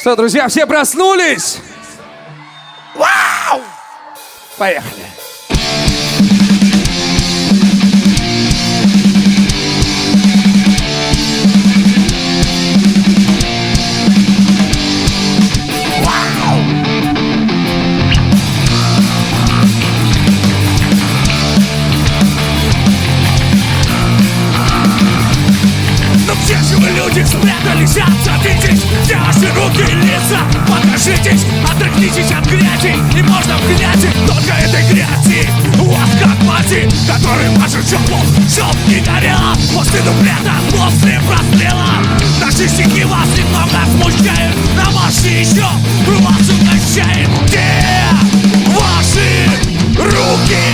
Что, друзья, все проснулись? Вау! Поехали. Где же вы, люди, спрятались? Отзовитесь, где ваши руки и лица? Покажитесь, отрыгнитесь от грязи. Не можно в грязи, только этой грязи. У вас как мати, который машет жопу, чтоб не горела. После дуплета, после прострела. Наши стихи вас немного смущают, но ваши еще вас угощают. Где ваши руки?